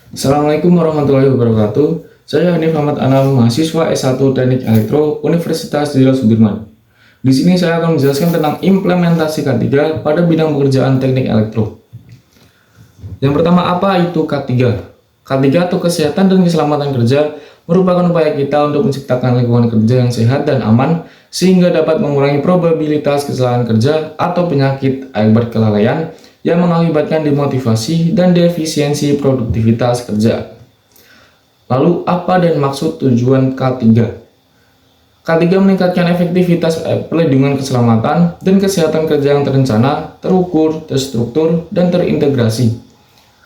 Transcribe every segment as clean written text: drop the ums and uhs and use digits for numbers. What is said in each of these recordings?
Assalamualaikum warahmatullahi wabarakatuh. Saya Hanif Ahmad Anam, mahasiswa S1 Teknik Elektro Universitas Jenderal Sudirman. Di sini saya akan menjelaskan tentang implementasi K3 pada bidang pekerjaan teknik elektro. Yang pertama, apa itu K3? K3 atau kesehatan dan keselamatan kerja merupakan upaya kita untuk menciptakan lingkungan kerja yang sehat dan aman sehingga dapat mengurangi probabilitas kecelakaan kerja atau penyakit akibat kelalaian yang mengakibatkan demotivasi dan defisiensi produktivitas kerja. Lalu apa dan maksud tujuan K3? K3 meningkatkan efektivitas pelindungan keselamatan dan kesehatan kerja yang terencana, terukur, terstruktur, dan terintegrasi.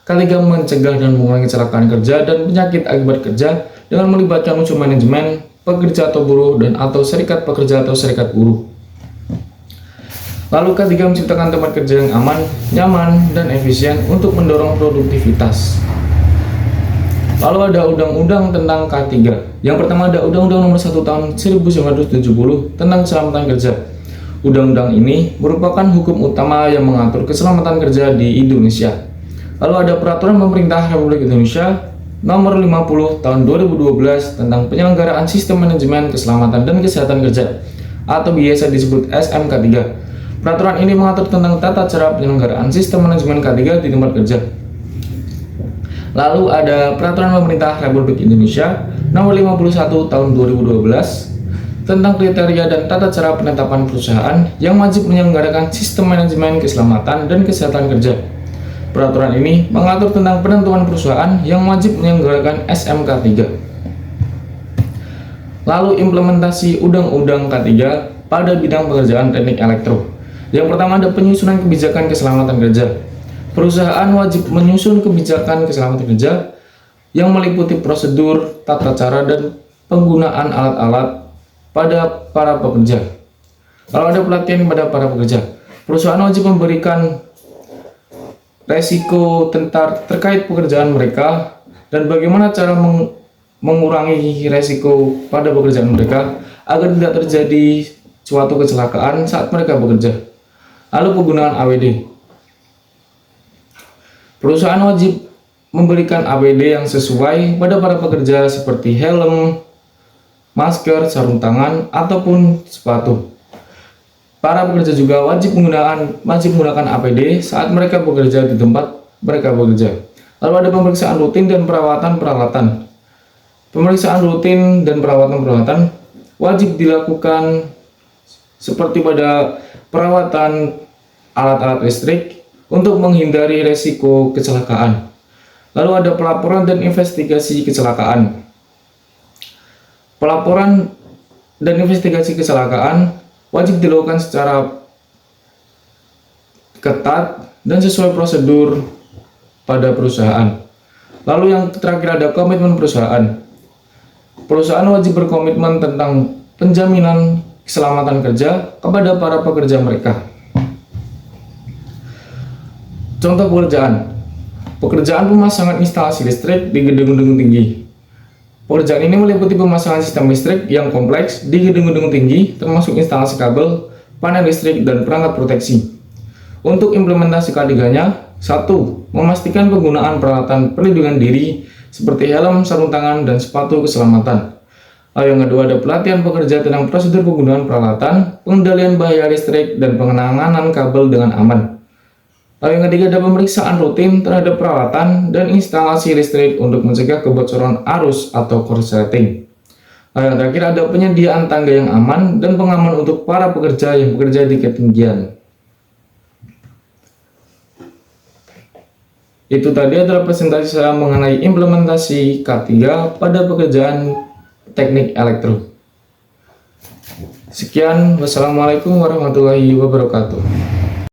K3 mencegah dan mengurangi kecelakaan kerja dan penyakit akibat kerja dengan melibatkan unsur manajemen, pekerja atau buruh, dan atau serikat pekerja atau serikat buruh. Lalu K3 menciptakan tempat kerja yang aman, nyaman, dan efisien untuk mendorong produktivitas. Lalu ada undang-undang tentang K3. Yang pertama ada Undang-Undang Nomor 1 Tahun 1970 tentang keselamatan kerja. Undang-undang ini merupakan hukum utama yang mengatur keselamatan kerja di Indonesia. Lalu ada Peraturan Pemerintah Republik Indonesia Nomor 50 Tahun 2012 tentang penyelenggaraan sistem manajemen keselamatan dan kesehatan kerja atau biasa disebut SMK3. Peraturan ini mengatur tentang tata cara penyelenggaraan sistem manajemen K3 di tempat kerja. Lalu ada Peraturan Pemerintah Republik Indonesia Nomor 51 Tahun 2012 tentang kriteria dan tata cara penetapan perusahaan yang wajib menyelenggarakan sistem manajemen keselamatan dan kesehatan kerja. Peraturan ini mengatur tentang penentuan perusahaan yang wajib menyelenggarakan SMK3. Lalu implementasi Undang-Undang K3 pada bidang pekerjaan teknik elektro. Yang pertama ada penyusunan kebijakan keselamatan kerja. Perusahaan wajib menyusun kebijakan keselamatan kerja yang meliputi prosedur, tata cara, dan penggunaan alat-alat pada para pekerja. Lalu ada pelatihan pada para pekerja. Perusahaan wajib memberikan resiko terkait pekerjaan mereka dan bagaimana cara mengurangi resiko pada pekerjaan mereka agar tidak terjadi suatu kecelakaan saat mereka bekerja. Lalu penggunaan APD. Perusahaan wajib memberikan APD yang sesuai pada para pekerja seperti helm, masker, sarung tangan, ataupun sepatu. Para pekerja juga wajib menggunakan APD saat mereka bekerja di tempat mereka bekerja. Lalu ada pemeriksaan rutin dan perawatan peralatan. Pemeriksaan rutin dan perawatan wajib dilakukan seperti pada perawatan alat-alat listrik untuk menghindari resiko kecelakaan. Lalu ada pelaporan dan investigasi kecelakaan. Pelaporan dan investigasi kecelakaan wajib dilakukan secara ketat dan sesuai prosedur pada perusahaan. Lalu yang terakhir ada komitmen perusahaan. Perusahaan wajib berkomitmen tentang penjaminan keselamatan kerja kepada para pekerja mereka. Contoh pekerjaan pemasangan instalasi listrik di gedung-gedung tinggi. Pekerjaan ini meliputi pemasangan sistem listrik yang kompleks di gedung-gedung tinggi, termasuk instalasi kabel, panel listrik, dan perangkat proteksi. Untuk implementasi K3-nya, 1. Memastikan penggunaan peralatan perlindungan diri seperti helm, sarung tangan, dan sepatu keselamatan. Lalu yang kedua ada pelatihan pekerja tentang prosedur penggunaan peralatan, pengendalian bahaya listrik, dan penanganan kabel dengan aman. Lalu yang ketiga ada pemeriksaan rutin terhadap peralatan dan instalasi listrik untuk mencegah kebocoran arus atau korsleting. Lalu yang terakhir ada penyediaan tangga yang aman dan pengaman untuk para pekerja yang bekerja di ketinggian. Itu tadi adalah presentasi saya mengenai implementasi K3 pada pekerjaan teknik elektro. Sekian, wassalamualaikum warahmatullahi wabarakatuh.